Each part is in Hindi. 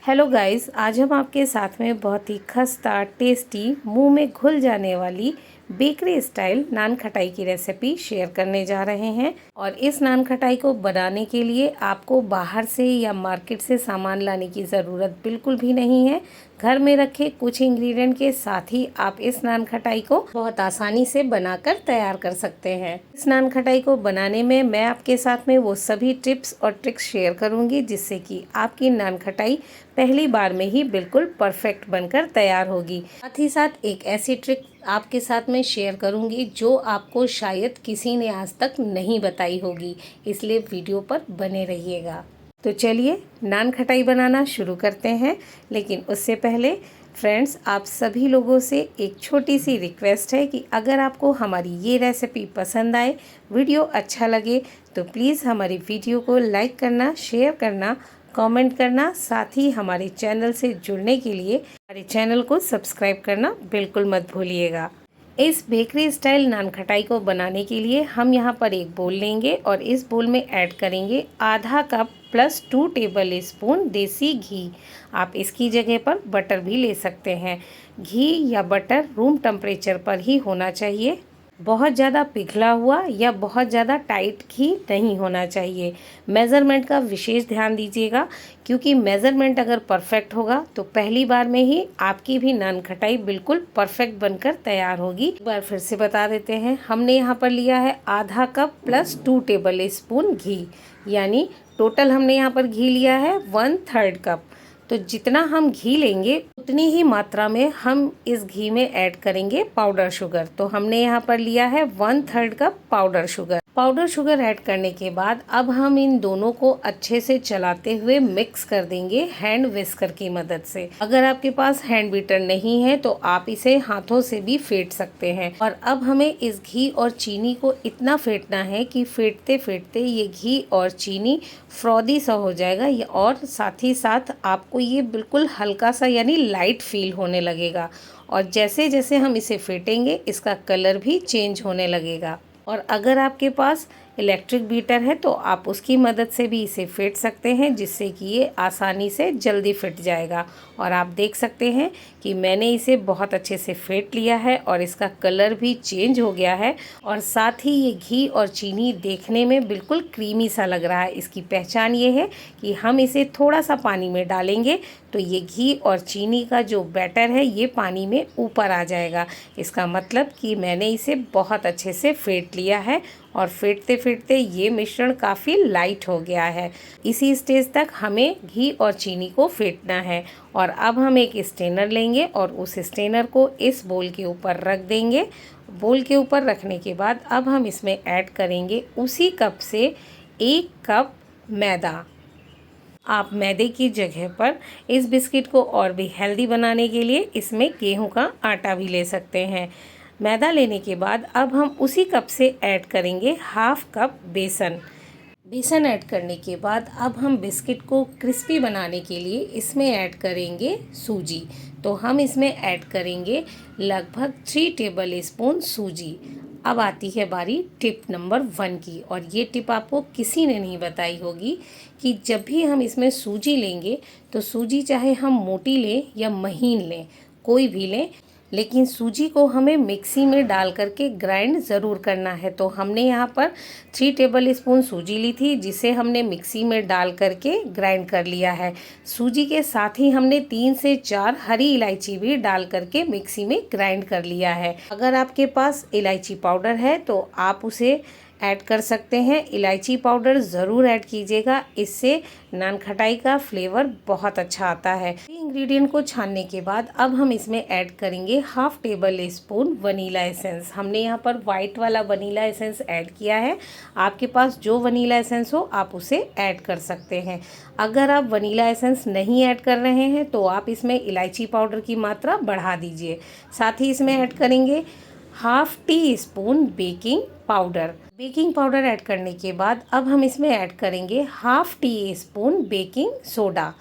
हेलो गाइस, आज हम आपके साथ में बहुत ही खस्ता टेस्टी मुंह में घुल जाने वाली बेकरी स्टाइल नान खटाई की रेसिपी शेयर करने जा रहे हैं। और इस नान खटाई को बनाने के लिए आपको बाहर से या मार्केट से सामान लाने की ज़रूरत बिल्कुल भी नहीं है। घर में रखे कुछ इंग्रेडिएंट के साथ ही आप इस नान खटाई को बहुत आसानी से बनाकर तैयार कर सकते हैं। इस नान खटाई को बनाने में मैं आपके साथ में वो सभी टिप्स और ट्रिक्स शेयर करूंगी जिससे कि आपकी नान खटाई पहली बार में ही बिल्कुल परफेक्ट बनकर तैयार होगी। साथ ही साथ एक ऐसी ट्रिक आपके साथ में शेयर करूंगी जो आपको शायद किसी ने आज तक नहीं बताई होगी, इसलिए वीडियो पर बने रहिएगा। तो चलिए नान खटाई बनाना शुरू करते हैं। लेकिन उससे पहले फ्रेंड्स, आप सभी लोगों से एक छोटी सी रिक्वेस्ट है कि अगर आपको हमारी ये रेसिपी पसंद आए, वीडियो अच्छा लगे, तो प्लीज़ हमारी वीडियो को लाइक करना, शेयर करना, कमेंट करना, साथ ही हमारे चैनल से जुड़ने के लिए हमारे चैनल को सब्सक्राइब करना बिल्कुल मत भूलिएगा। इस बेकरी स्टाइल नान खटाई को बनाने के लिए हम यहाँ पर एक बोल लेंगे और इस बोल में ऐड करेंगे आधा कप प्लस 2 टेबल स्पून देसी घी। आप इसकी जगह पर बटर भी ले सकते हैं। घी या बटर रूम टेम्परेचर पर ही होना चाहिए। बहुत ज़्यादा पिघला हुआ या बहुत ज़्यादा टाइट घी नहीं होना चाहिए। मेज़रमेंट का विशेष ध्यान दीजिएगा, क्योंकि मेज़रमेंट अगर परफेक्ट होगा तो पहली बार में ही आपकी भी नान खटाई बिल्कुल परफेक्ट बनकर तैयार होगी। एक बार फिर से बता देते हैं, हमने यहाँ पर लिया है आधा कप प्लस 2 टेबल स्पून घी, यानी टोटल हमने यहाँ पर घी लिया है 1/3 कप। तो जितना हम घी लेंगे उतनी ही मात्रा में हम इस घी में ऐड करेंगे पाउडर शुगर। तो हमने यहाँ पर लिया है 1/3 cup powder sugar. Powder sugar add करने के बाद अब हम इन दोनों को अच्छे से चलाते हुए मिक्स कर देंगे हैंड विस्कर की मदद से। अगर आपके पास हैंड बीटर नहीं है तो आप इसे हाथों से भी फेंट सकते हैं। और अब हमें इस घी और चीनी को इतना फेंटना है कि फेंटते फेंटते ये घी और चीनी फ्रॉदी सा हो जाएगा, और साथ ही साथ आपको ये बिल्कुल हल्का सा यानी लाइट फील होने लगेगा। और जैसे जैसे हम इसे फेंटेंगे इसका कलर भी चेंज होने लगेगा। और अगर आपके पास इलेक्ट्रिक बीटर है तो आप उसकी मदद से भी इसे फेंट सकते हैं, जिससे कि ये आसानी से जल्दी फिट जाएगा। और आप देख सकते हैं कि मैंने इसे बहुत अच्छे से फेंट लिया है और इसका कलर भी चेंज हो गया है। और साथ ही ये घी और चीनी देखने में बिल्कुल क्रीमी सा लग रहा है। इसकी पहचान ये है कि हम इसे थोड़ा सा पानी में डालेंगे तो ये घी और चीनी का जो बैटर है ये पानी में ऊपर आ जाएगा। इसका मतलब कि मैंने इसे बहुत अच्छे से फेंट लिया है और फेंटते फेंटते ये मिश्रण काफ़ी लाइट हो गया है। इसी स्टेज तक हमें घी और चीनी को फेंटना है। और अब हम एक स्ट्रेनर लेंगे और उस स्ट्रेनर को इस बोल के ऊपर रख देंगे। बोल के ऊपर रखने के बाद अब हम इसमें ऐड करेंगे उसी कप से 1 कप मैदा। आप मैदे की जगह पर इस बिस्किट को और भी हेल्दी बनाने के लिए इसमें गेहूं का आटा भी ले सकते हैं। मैदा लेने के बाद अब हम उसी कप से ऐड करेंगे हाफ कप बेसन। बेसन ऐड करने के बाद अब हम बिस्किट को क्रिस्पी बनाने के लिए इसमें ऐड करेंगे सूजी। तो हम इसमें ऐड करेंगे लगभग 3 टेबल स्पून सूजी। अब आती है बारी टिप नंबर 1 की, और ये टिप आपको किसी ने नहीं बताई होगी कि जब भी हम इसमें सूजी लेंगे तो सूजी चाहे हम मोटी लें या महीन लें, कोई भी लें, लेकिन सूजी को हमें मिक्सी में डाल करके ग्राइंड ज़रूर करना है। तो हमने यहाँ पर 3 टेबल स्पून सूजी ली थी, जिसे हमने मिक्सी में डाल करके ग्राइंड कर लिया है। सूजी के साथ ही हमने 3 से 4 हरी इलायची भी डाल करके मिक्सी में ग्राइंड कर लिया है। अगर आपके पास इलायची पाउडर है तो आप उसे ऐड कर सकते हैं। इलायची पाउडर ज़रूर ऐड कीजिएगा, इससे नान खटाई का फ्लेवर बहुत अच्छा आता है। इंग्रेडिएंट को छानने के बाद अब हम इसमें ऐड करेंगे half table spoon vanilla essence. हमने यहाँ पर वाइट वाला वनीला एसेंस ऐड किया है। आपके पास जो वनीला एसेंस हो आप उसे ऐड कर सकते हैं। अगर आप वनीला एसेंस नहीं ऐड कर रहे हैं तो आप इसमें इलायची पाउडर की मात्रा बढ़ा दीजिए। साथ ही इसमें ऐड करेंगे half tea spoon baking powder. Baking powder add करने के बाद अब हम इसमें ऐड करेंगे half tea spoon baking soda.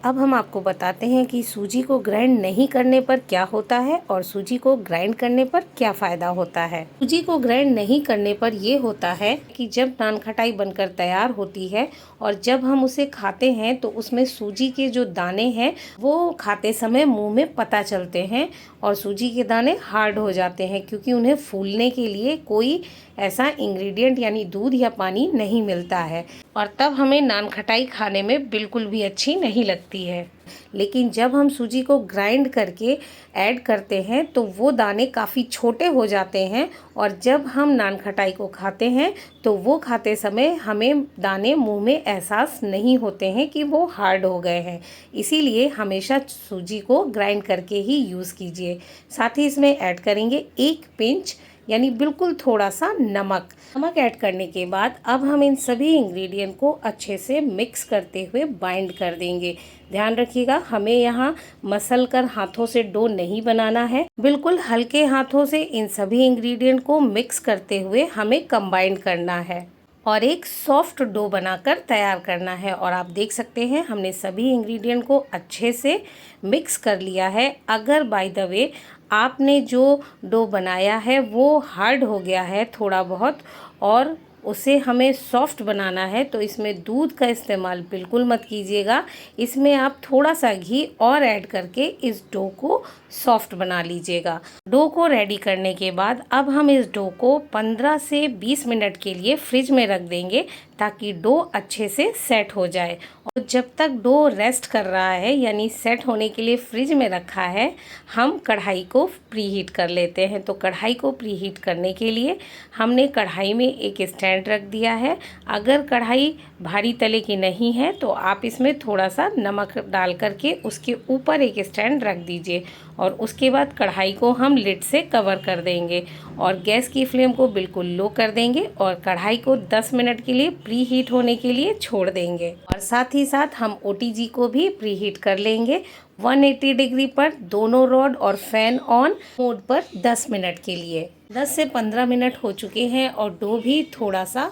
अब हम आपको बताते हैं कि सूजी को ग्राइंड नहीं करने पर क्या होता है और सूजी को ग्राइंड करने पर क्या फ़ायदा होता है। सूजी को ग्राइंड नहीं करने पर ये होता है कि जब नान खटाई बनकर तैयार होती है और जब हम उसे खाते हैं तो उसमें सूजी के जो दाने हैं वो खाते समय मुंह में पता चलते हैं और सूजी के दाने हार्ड हो जाते हैं, क्योंकि उन्हें फूलने के लिए कोई ऐसा इंग्रेडिएंट यानी दूध या पानी नहीं मिलता है और तब हमें नान खटाई खाने में बिल्कुल भी अच्छी नहीं लगती है। लेकिन जब हम सूजी को ग्राइंड करके ऐड करते हैं तो वो दाने काफ़ी छोटे हो जाते हैं और जब हम नान खटाई को खाते हैं तो वो खाते समय हमें दाने मुंह में एहसास नहीं होते हैं कि वो हार्ड हो गए हैं। इसीलिए हमेशा सूजी को ग्राइंड करके ही यूज़ कीजिए। साथ ही इसमें ऐड करेंगे 1 पिंच यानी बिल्कुल थोड़ा सा नमक ऐड करने के बाद अब हम इन सभी इंग्रेडिएंट को अच्छे से मिक्स करते हुए बाइंड कर देंगे। ध्यान रखिएगा, हमें यहाँ मसल कर हाथों से डो नहीं बनाना है, बिल्कुल हल्के हाथों से इन सभी इंग्रेडिएंट को मिक्स करते हुए हमें कंबाइन करना है और एक सॉफ्ट डो बनाकर तैयार करना है। और आप देख सकते हैं हमने सभी इंग्रेडिएंट को अच्छे से मिक्स कर लिया है। अगर बाय द वे आपने जो डो बनाया है वो हार्ड हो गया है थोड़ा बहुत और उसे हमें सॉफ्ट बनाना है तो इसमें दूध का इस्तेमाल बिल्कुल मत कीजिएगा। इसमें आप थोड़ा सा घी और ऐड करके इस डो को सॉफ्ट बना लीजिएगा। डो को रेडी करने के बाद अब हम इस डो को 15 से 20 मिनट के लिए फ्रिज में रख देंगे ताकि डो अच्छे से सेट हो जाए। और जब तक डो रेस्ट कर रहा है यानी सेट होने के लिए फ्रिज में रखा है, हम कढ़ाई को प्रीहीट कर लेते हैं। तो कढ़ाई को प्रीहीट करने के लिए हमने कढ़ाई में एक स्टैंड रख दिया है। अगर कढ़ाई भारी तले की नहीं है तो आप इसमें थोड़ा सा नमक डाल करके उसके ऊपर एक स्टैंड रख दीजिए और उसके बाद कढ़ाई को हम लिड से कवर कर देंगे और गैस की फ्लेम को बिल्कुल लो कर देंगे और कढ़ाई को 10 मिनट के लिए प्री हीट होने के लिए छोड़ देंगे। और साथ ही साथ हम ओटीजी को भी प्री हीट कर लेंगे 180 डिग्री पर, दोनों रॉड और फैन ऑन मोड पर 10 मिनट के लिए। 10 से 15 मिनट हो चुके हैं और डो भी थोड़ा सा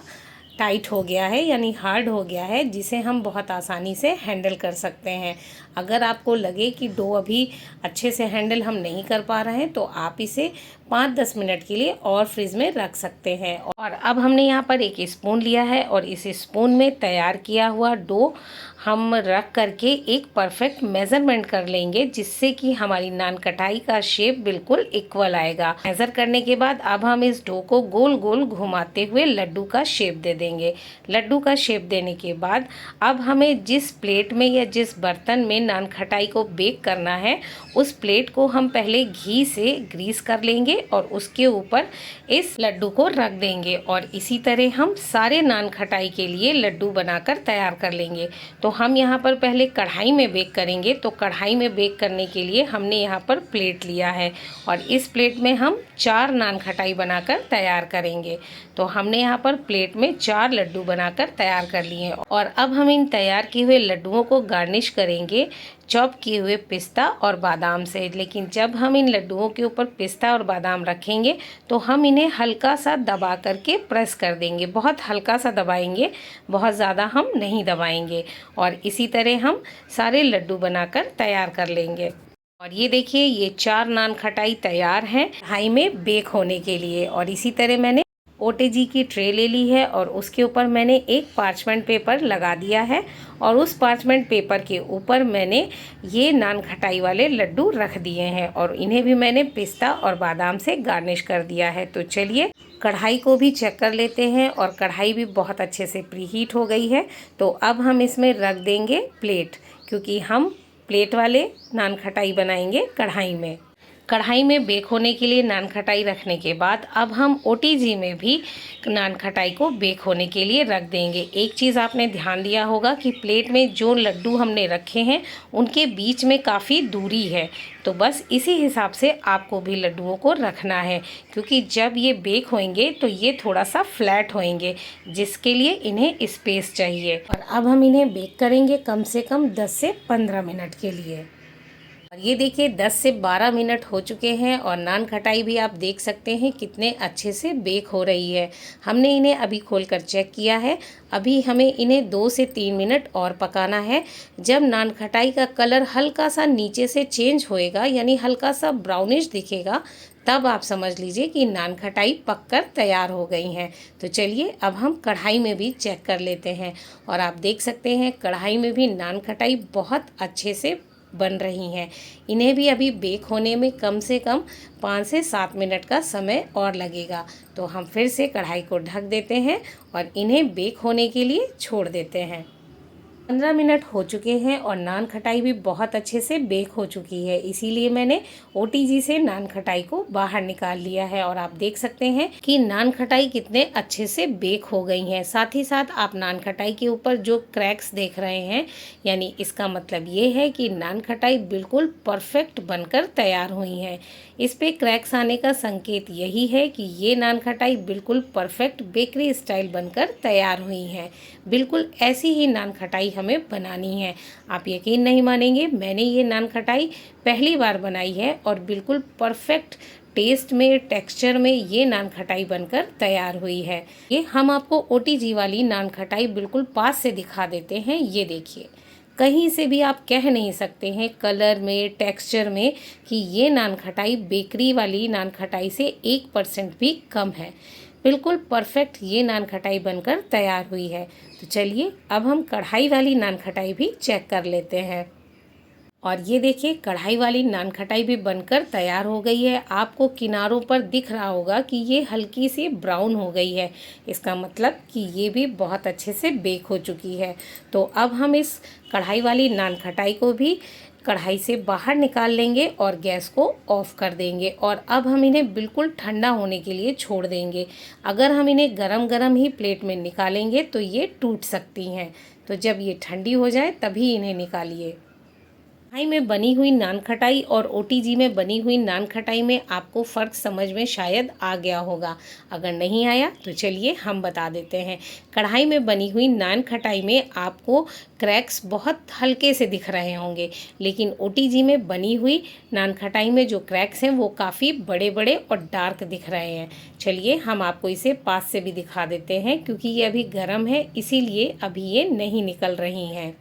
टाइट हो गया है यानी हार्ड हो गया है, जिसे हम बहुत आसानी से हैंडल कर सकते हैं। अगर आपको लगे कि डो अभी अच्छे से हैंडल हम नहीं कर पा रहे हैं तो आप इसे 5-10 मिनट के लिए और फ्रिज में रख सकते हैं। और अब हमने यहाँ पर एक स्पून लिया है और इस स्पून में तैयार किया हुआ डो हम रख करके एक परफेक्ट मेज़रमेंट कर लेंगे, जिससे कि हमारी नान कटाई का शेप बिल्कुल इक्वल आएगा। मेज़र करने के बाद अब हम इस डो को गोल गोल घुमाते हुए लड्डू का शेप दे देंगे। लड्डू का शेप देने के बाद अब हमें जिस प्लेट में या जिस बर्तन में नान खटाई को बेक करना है उस प्लेट को हम पहले घी से ग्रीस कर लेंगे और उसके ऊपर इस लड्डू को रख देंगे और इसी तरह हम सारे नान खटाई के लिए लड्डू बनाकर तैयार कर लेंगे। तो हम यहाँ पर पहले कढ़ाई में बेक करेंगे। तो कढ़ाई में बेक करने के लिए हमने यहाँ पर प्लेट लिया है और इस प्लेट में हम 4 नान खटाई बनाकर तैयार करेंगे। तो हमने यहाँ पर प्लेट में 4 लड्डू बनाकर तैयार कर लिए हैं और अब हम इन तैयार किए हुए लड्डुओं को गार्निश करेंगे चॉप किए हुए पिस्ता और बादाम से। लेकिन जब हम इन लड्डुओं के ऊपर पिस्ता और बादाम रखेंगे तो हम इन्हें हल्का सा दबा करके प्रेस कर देंगे, बहुत हल्का सा दबाएंगे, बहुत ज़्यादा हम नहीं दबाएंगे। और इसी तरह हम सारे लड्डू बनाकर तैयार कर लेंगे। और ये देखिए, ये 4 नान खटाई तैयार हैं कढ़ाई में बेक होने के लिए। और इसी तरह मैंने ओटीजी की ट्रे ले ली है और उसके ऊपर मैंने एक पार्चमेंट पेपर लगा दिया है और उस पार्चमेंट पेपर के ऊपर मैंने ये नान खटाई वाले लड्डू रख दिए हैं और इन्हें भी मैंने पिस्ता और बादाम से गार्निश कर दिया है। तो चलिए कढ़ाई को भी चेक कर लेते हैं और कढ़ाई भी बहुत अच्छे से प्रीहीट हो गई है। तो अब हम इसमें रख देंगे प्लेट, क्योंकि हम प्लेट वाले नान खटाई बनाएंगे कढ़ाई में। कढ़ाई में बेक होने के लिए नान खटाई रखने के बाद अब हम ओटीजी में भी नान खटाई को बेक होने के लिए रख देंगे। एक चीज़ आपने ध्यान दिया होगा कि प्लेट में जो लड्डू हमने रखे हैं उनके बीच में काफ़ी दूरी है, तो बस इसी हिसाब से आपको भी लड्डुओं को रखना है, क्योंकि जब ये बेक होंगे तो ये थोड़ा सा फ्लैट होंगे, जिसके लिए इन्हें स्पेस चाहिए। और अब हम इन्हें बेक करेंगे कम से कम 10 से 15 मिनट के लिए। और ये देखिए 10 से 12 मिनट हो चुके हैं और नान खटाई भी आप देख सकते हैं कितने अच्छे से बेक हो रही है। हमने इन्हें अभी खोलकर चेक किया है। अभी हमें इन्हें 2 से 3 मिनट और पकाना है। जब नान खटाई का कलर हल्का सा नीचे से चेंज होएगा, यानी हल्का सा ब्राउनिश दिखेगा, तब आप समझ लीजिए कि नान खटाई पककर तैयार हो गई हैं। तो चलिए अब हम कढ़ाई में भी चेक कर लेते हैं। और आप देख सकते हैं कढ़ाई में भी नान खटाई बहुत अच्छे से बन रही हैं। इन्हें भी अभी बेक होने में कम से कम 5 से 7 मिनट का समय और लगेगा। तो हम फिर से कढ़ाई को ढक देते हैं और इन्हें बेक होने के लिए छोड़ देते हैं। 15 मिनट हो चुके हैं और नान खटाई भी बहुत अच्छे से बेक हो चुकी है, इसीलिए मैंने ओटीजी से नान खटाई को बाहर निकाल लिया है। और आप देख सकते हैं कि नान खटाई कितने अच्छे से बेक हो गई हैं। साथ ही साथ आप नान खटाई के ऊपर जो क्रैक्स देख रहे हैं, यानी इसका मतलब ये है कि नान खटाई बिल्कुल परफेक्ट बनकर तैयार हुई हैं। इस पे क्रैक्स आने का संकेत यही है कि ये नान खटाई बिल्कुल परफेक्ट बेकरी स्टाइल बनकर तैयार हुई हैं। बिल्कुल ऐसी ही नान खटाई हमें बनानी है। आप यकीन नहीं मानेंगे, मैंने ये नान खटाई पहली बार बनाई है और बिल्कुल परफेक्ट टेस्ट में, टेक्सचर में ये नान खटाई बनकर तैयार हुई है। ये हम आपको ओटीजी वाली नान खटाई बिल्कुल पास से दिखा देते हैं। ये देखिए, कहीं से भी आप कह नहीं सकते हैं कलर में, टेक्सचर में कि ये नान खटाई बेकरी वाली नान खटाई से 1% भी कम है। बिल्कुल परफेक्ट ये नान खटाई बनकर तैयार हुई है। तो चलिए अब हम कढ़ाई वाली नान खटाई भी चेक कर लेते हैं। और ये देखिए कढ़ाई वाली नान खटाई भी बनकर तैयार हो गई है। आपको किनारों पर दिख रहा होगा कि ये हल्की सी ब्राउन हो गई है। इसका मतलब कि ये भी बहुत अच्छे से बेक हो चुकी है। तो अब हम इस कढ़ाई वाली नान खटाई को भी कढ़ाई से बाहर निकाल लेंगे और गैस को ऑफ कर देंगे। और अब हम इन्हें बिल्कुल ठंडा होने के लिए छोड़ देंगे। अगर हम इन्हें गरम गरम ही प्लेट में निकालेंगे तो ये टूट सकती हैं। तो जब ये ठंडी हो जाए तभी इन्हें निकालिए। कढ़ाई में बनी हुई नान खटाई और ओटीजी में बनी हुई नान खटाई में आपको फ़र्क समझ में शायद आ गया होगा। अगर नहीं आया तो चलिए हम बता देते हैं। कढ़ाई में बनी हुई नान खटाई में आपको क्रैक्स बहुत हल्के से दिख रहे होंगे, लेकिन ओटीजी में बनी हुई नान खटाई में जो क्रैक्स हैं वो काफ़ी बड़े बड़े और डार्क दिख रहे हैं। चलिए हम आपको इसे पास से भी दिखा देते हैं, क्योंकि ये अभी गर्म है इसीलिए अभी ये नहीं निकल रही हैं।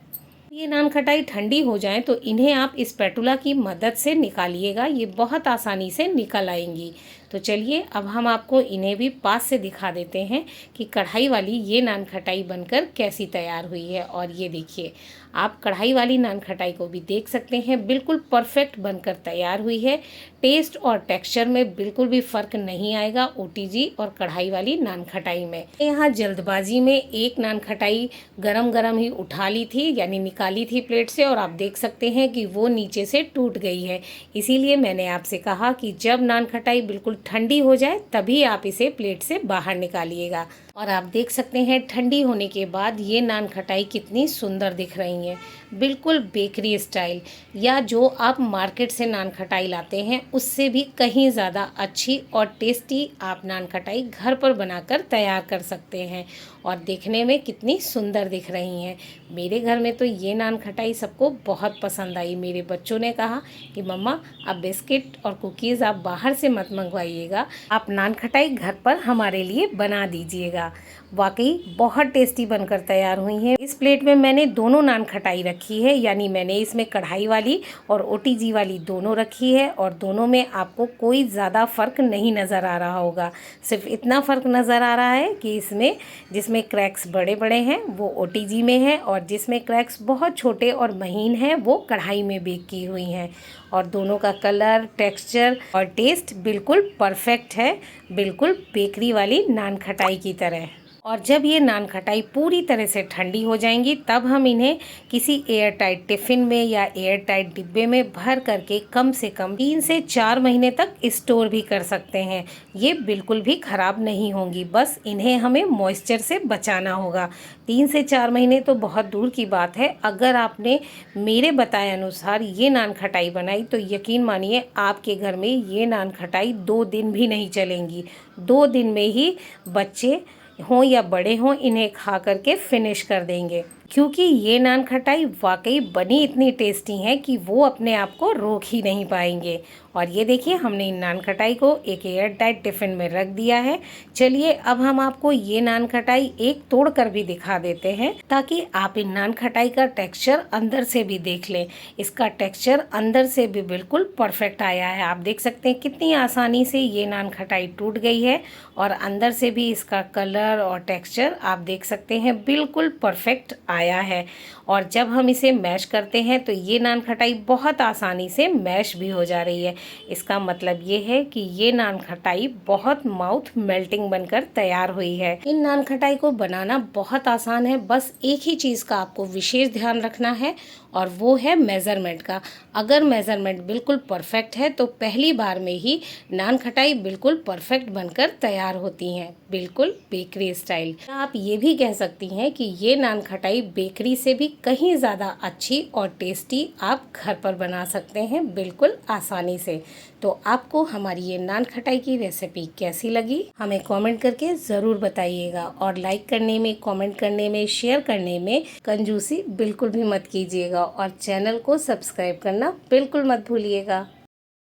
ये नान खटाई ठंडी हो जाए तो इन्हें आप इस स्पैटुला की मदद से निकालिएगा, ये बहुत आसानी से निकल आएंगी। तो चलिए अब हम आपको इन्हें भी पास से दिखा देते हैं कि कढ़ाई वाली ये नान खटाई बनकर कैसी तैयार हुई है। और ये देखिए, आप कढ़ाई वाली नान खटाई को भी देख सकते हैं, बिल्कुल परफेक्ट बनकर तैयार हुई है। टेस्ट और टेक्सचर में बिल्कुल भी फ़र्क नहीं आएगा ओटीजी और कढ़ाई वाली नान खटाई में। यहाँ जल्दबाजी में एक नान खटाई गरम गरम ही उठा ली थी, यानी निकाली थी प्लेट से, और आप देख सकते हैं कि वो नीचे से टूट गई है। इसीलिए मैंने आपसे कहा कि जब नान खटाई बिल्कुल ठंडी हो जाए तभी आप इसे प्लेट से बाहर निकालिएगा। और आप देख सकते हैं ठंडी होने के बाद ये नान खटाई कितनी सुंदर दिख रही हैं, बिल्कुल बेकरी स्टाइल, या जो आप मार्केट से नान खटाई लाते हैं उससे भी कहीं ज़्यादा अच्छी और टेस्टी आप नान खटाई घर पर बनाकर तैयार कर सकते हैं। और देखने में कितनी सुंदर दिख रही हैं। मेरे घर में तो ये नान खटाई सबको बहुत पसंद आई। मेरे बच्चों ने कहा कि मम्मा अब बिस्किट और कुकीज़ आप बाहर से मत मंगवाइएगा, आप नान खटाई घर पर हमारे लिए बना दीजिएगा। वाकई बहुत टेस्टी बनकर तैयार हुई हैं। इस प्लेट में मैंने दोनों नान खटाई रखी है, यानी मैंने इसमें कढ़ाई वाली और ओटीजी वाली दोनों रखी है, और दोनों में आपको कोई ज़्यादा फ़र्क नहीं नज़र आ रहा होगा। सिर्फ इतना फ़र्क नज़र आ रहा है कि इसमें जिसमें क्रैक्स बड़े बड़े हैं वो ओटीजी में है, और जिसमें क्रैक्स बहुत छोटे और महीन हैं वो कढ़ाई में बेक की हुई हैं। और दोनों का कलर, टेक्सचर और टेस्ट बिल्कुल परफेक्ट है, बिल्कुल बेकरी वाली नान खटाई की तरह। और जब ये नान खटाई पूरी तरह से ठंडी हो जाएंगी तब हम इन्हें किसी एयर टाइट टिफ़िन में या एयर टाइट डिब्बे में भर करके कम से कम 3 से 4 महीने तक स्टोर भी कर सकते हैं। ये बिल्कुल भी ख़राब नहीं होंगी, बस इन्हें हमें मॉइस्चर से बचाना होगा। 3 से 4 महीने तो बहुत दूर की बात है। अगर आपने मेरे बताए अनुसार ये नान खटाई बनाई तो यकीन मानिए आपके घर में ये नान खटाई 2 दिन भी नहीं चलेंगी। 2 दिन में ही बच्चे हों या बड़े हों इन्हें खा करके फिनिश कर देंगे। क्योंकि ये नान खटाई वाकई बनी इतनी टेस्टी है कि वो अपने आप को रोक ही नहीं पाएंगे। और ये देखिए हमने इन नान खटाई को एक एयर टाइट टिफ़िन में रख दिया है। चलिए अब हम आपको ये नान खटाई एक तोड़ कर भी दिखा देते हैं ताकि आप इन नान खटाई का टेक्सचर अंदर से भी देख लें। इसका टेक्सचर अंदर से भी बिल्कुल परफेक्ट आया है। आप देख सकते हैं कितनी आसानी से ये नान खटाई टूट गई है और अंदर से भी इसका कलर और टेक्सचर आप देख सकते हैं बिल्कुल परफेक्ट आया है। और जब हम इसे मैश करते हैं तो ये नान खटाई बहुत आसानी से मैश भी हो जा रही है। इसका मतलब ये है कि ये नान खटाई बहुत माउथ मेल्टिंग बनकर तैयार हुई है। इन नान खटाई को बनाना बहुत आसान है, बस एक ही चीज़ का आपको विशेष ध्यान रखना है और वो है मेज़रमेंट का। अगर मेज़रमेंट बिल्कुल परफेक्ट है तो पहली बार में ही नान खटाई बिल्कुल परफेक्ट बनकर तैयार होती हैं, बिल्कुल बेकरी स्टाइल। आप ये भी कह सकती हैं कि ये नान खटाई बेकरी से भी कहीं ज़्यादा अच्छी और टेस्टी आप घर पर बना सकते हैं बिल्कुल आसानी से। तो आपको हमारी ये नान खटाई की रेसिपी कैसी लगी हमें कमेंट करके ज़रूर बताइएगा। और लाइक करने में, कमेंट करने में, शेयर करने में कंजूसी बिल्कुल भी मत कीजिएगा और चैनल को सब्सक्राइब करना बिल्कुल मत भूलिएगा।